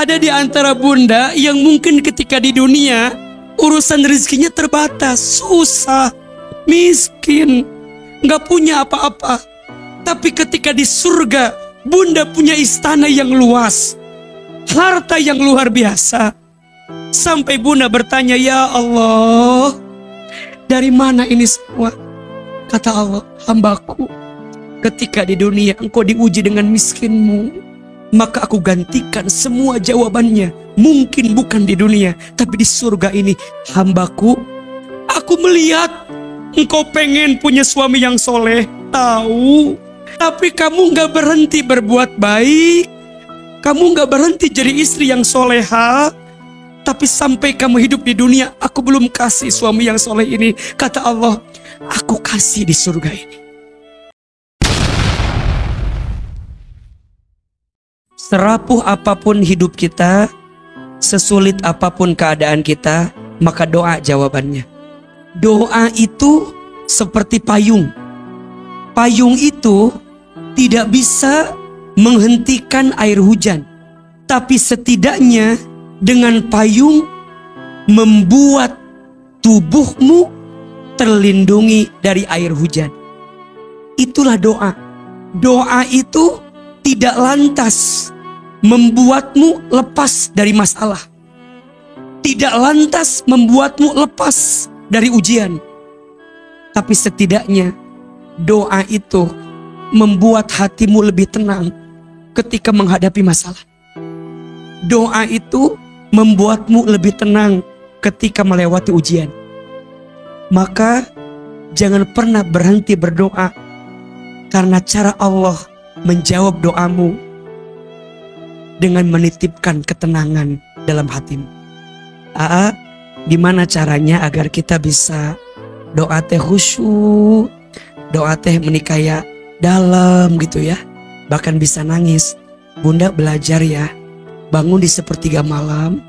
Ada di antara bunda yang mungkin ketika di dunia urusan rezekinya terbatas, susah, miskin, nggak punya apa-apa. Tapi ketika di surga, bunda punya istana yang luas, harta yang luar biasa. Sampai bunda bertanya, ya Allah, dari mana ini semua? Kata Allah, hambaku, ketika di dunia engkau diuji dengan miskinmu, maka aku gantikan semua jawabannya. Mungkin bukan di dunia, tapi di surga ini. Hambaku, aku melihat engkau pengen punya suami yang soleh, tahu. Tapi kamu gak berhenti berbuat baik, kamu gak berhenti jadi istri yang soleha. Tapi sampai kamu hidup di dunia, aku belum kasih suami yang soleh ini. Kata Allah, aku kasih di surga ini. Serapuh apapun hidup kita, sesulit apapun keadaan kita, maka doa jawabannya. Doa itu seperti payung. Payung itu tidak bisa menghentikan air hujan, tapi setidaknya dengan payung membuat tubuhmu terlindungi dari air hujan. Itulah doa. Doa itu tidak lantas membuatmu lepas dari masalah, tidak lantas membuatmu lepas dari ujian, tapi setidaknya doa itu membuat hatimu lebih tenang ketika menghadapi masalah. Doa itu membuatmu lebih tenang ketika melewati ujian. Maka jangan pernah berhenti berdoa, karena cara Allah menjawab doamu dengan menitipkan ketenangan dalam hatimu. Gimana caranya agar kita bisa doa teh khusyuk, doa teh menikaya dalam gitu ya, bahkan bisa nangis. Bunda belajar ya, bangun di sepertiga malam,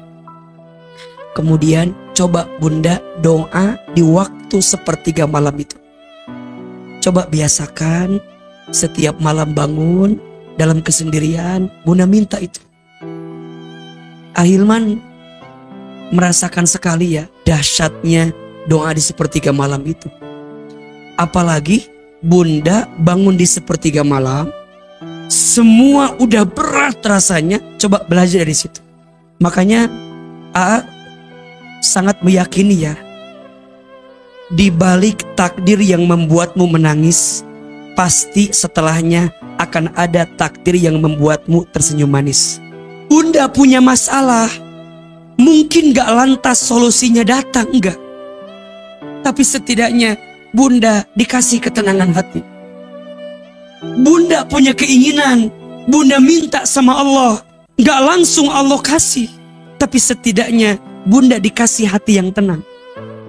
kemudian coba bunda doa di waktu sepertiga malam itu. Coba biasakan setiap malam bangun dalam kesendirian, bunda minta itu. Ahilman merasakan sekali ya dahsyatnya doa di sepertiga malam itu. Apalagi bunda bangun di sepertiga malam, semua udah berat rasanya, coba belajar dari situ. Makanya sangat meyakini ya, di balik takdir yang membuatmu menangis, pasti setelahnya akan ada takdir yang membuatmu tersenyum manis. Bunda punya masalah, mungkin gak lantas solusinya datang, enggak. Tapi setidaknya bunda dikasih ketenangan hati. Bunda punya keinginan, bunda minta sama Allah, gak langsung Allah kasih, tapi setidaknya bunda dikasih hati yang tenang.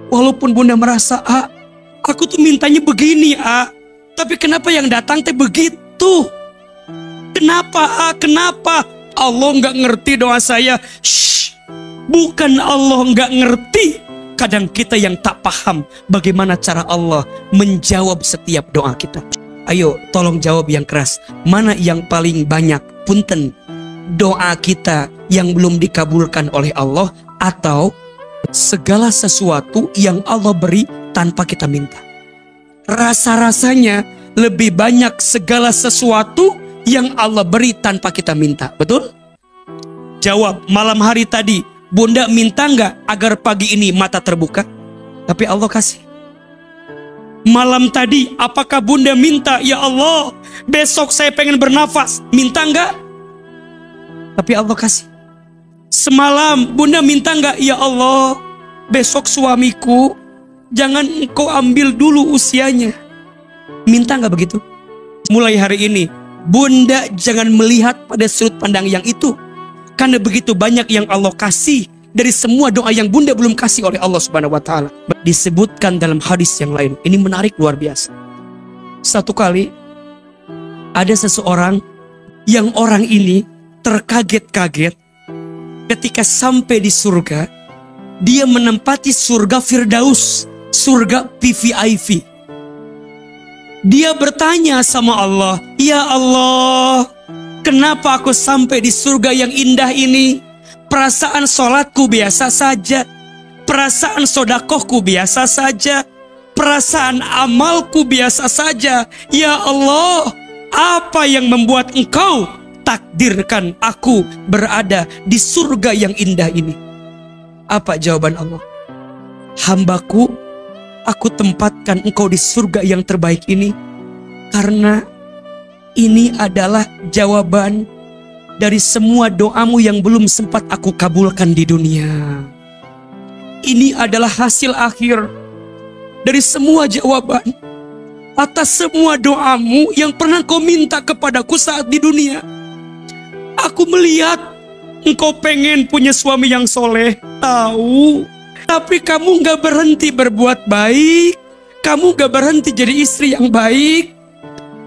Walaupun bunda merasa, aku tuh mintanya begini, tapi kenapa yang datang teh begitu? Kenapa? Kenapa? Allah nggak ngerti doa saya. Shh, bukan Allah nggak ngerti. Kadang kita yang tak paham bagaimana cara Allah menjawab setiap doa kita. Ayo tolong jawab yang keras. Mana yang paling banyak? Punten, doa kita yang belum dikabulkan oleh Allah, atau segala sesuatu yang Allah beri tanpa kita minta? Rasa-rasanya lebih banyak segala sesuatu yang Allah beri tanpa kita minta. Betul? Jawab, malam hari tadi bunda minta nggak agar pagi ini mata terbuka? Tapi Allah kasih. Malam tadi apakah bunda minta, ya Allah besok saya pengen bernafas? Minta nggak? Tapi Allah kasih. Semalam bunda minta nggak, ya Allah besok suamiku jangan engkau ambil dulu usianya? Minta nggak begitu? Mulai hari ini bunda jangan melihat pada sudut pandang yang itu, karena begitu banyak yang Allah kasih dari semua doa yang bunda belum kasih oleh Allah Subhanahu wa Ta'ala. Disebutkan dalam hadis yang lain, ini menarik luar biasa. Satu kali ada seseorang yang orang ini terkaget-kaget ketika sampai di surga. Dia menempati surga Firdaus, surga VVIP. Dia bertanya sama Allah, ya Allah, kenapa aku sampai di surga yang indah ini? Perasaan sholatku biasa saja. Perasaan sodakohku biasa saja. Perasaan amalku biasa saja. Ya Allah, apa yang membuat Engkau takdirkan aku berada di surga yang indah ini? Apa jawaban Allah? Hambaku, aku tempatkan engkau di surga yang terbaik ini karena ini adalah jawaban dari semua doamu yang belum sempat aku kabulkan di dunia. Ini adalah hasil akhir dari semua jawaban atas semua doamu yang pernah kau minta kepadaku saat di dunia. Aku melihat engkau pengen punya suami yang soleh, tahu. Tapi kamu gak berhenti berbuat baik. Kamu gak berhenti jadi istri yang baik.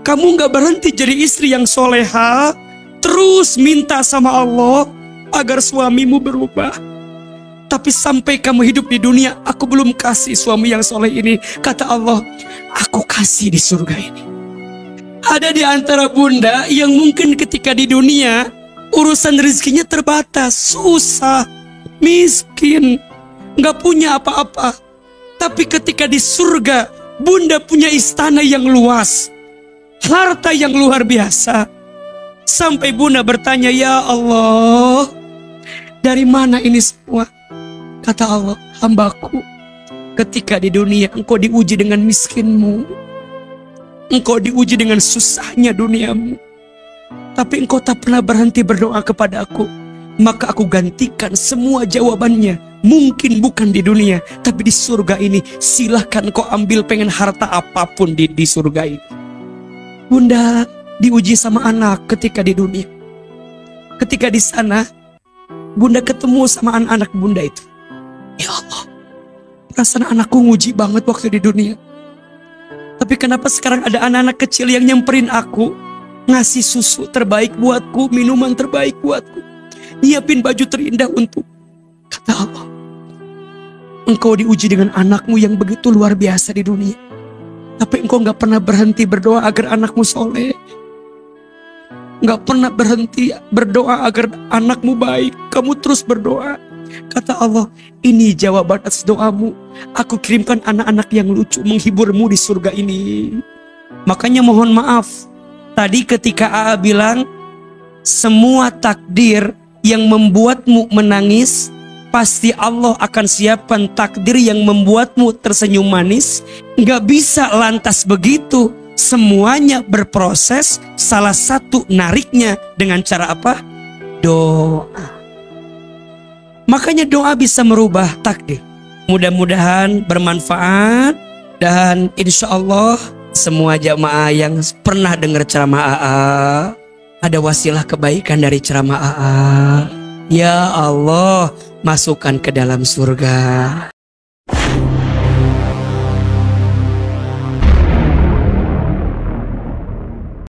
Kamu gak berhenti jadi istri yang soleha. Terus minta sama Allah agar suamimu berubah. Tapi sampai kamu hidup di dunia, aku belum kasih suami yang soleh ini. Kata Allah, aku kasih di surga ini. Ada di antara bunda yang mungkin ketika di dunia urusan rezekinya terbatas, susah, miskin, gak punya apa-apa. Tapi ketika di surga, bunda punya istana yang luas, harta yang luar biasa. Sampai bunda bertanya, ya Allah, dari mana ini semua? Kata Allah, hambaku, ketika di dunia engkau diuji dengan miskinmu, engkau diuji dengan susahnya duniamu, tapi engkau tak pernah berhenti berdoa kepada aku. Maka aku gantikan semua jawabannya. Mungkin bukan di dunia, tapi di surga ini. Silahkan kau ambil, pengen harta apapun di surga ini. Bunda diuji sama anak ketika di dunia. Ketika di sana, bunda ketemu sama anak-anak bunda itu. Ya Allah, perasaan anakku nguji banget waktu di dunia. Tapi kenapa sekarang ada anak-anak kecil yang nyamperin aku, ngasih susu terbaik buatku, minuman terbaik buatku, nyiapin baju terindah untuk. Kata Allah, engkau diuji dengan anakmu yang begitu luar biasa di dunia. Tapi engkau gak pernah berhenti berdoa agar anakmu soleh. Gak pernah berhenti berdoa agar anakmu baik. Kamu terus berdoa. Kata Allah, ini jawaban atas doamu. Aku kirimkan anak-anak yang lucu menghiburmu di surga ini. Makanya mohon maaf, tadi ketika AA bilang, semua takdir yang membuatmu menangis, pasti Allah akan siapkan takdir yang membuatmu tersenyum manis. Gak bisa lantas begitu. Semuanya berproses. Salah satu nariknya dengan cara apa? Doa. Makanya doa bisa merubah takdir. Mudah-mudahan bermanfaat. Dan insya Allah semua jamaah yang pernah dengar ceramah AA, ada wasilah kebaikan dari ceramah AA. Ya Allah, masukkan ke dalam surga.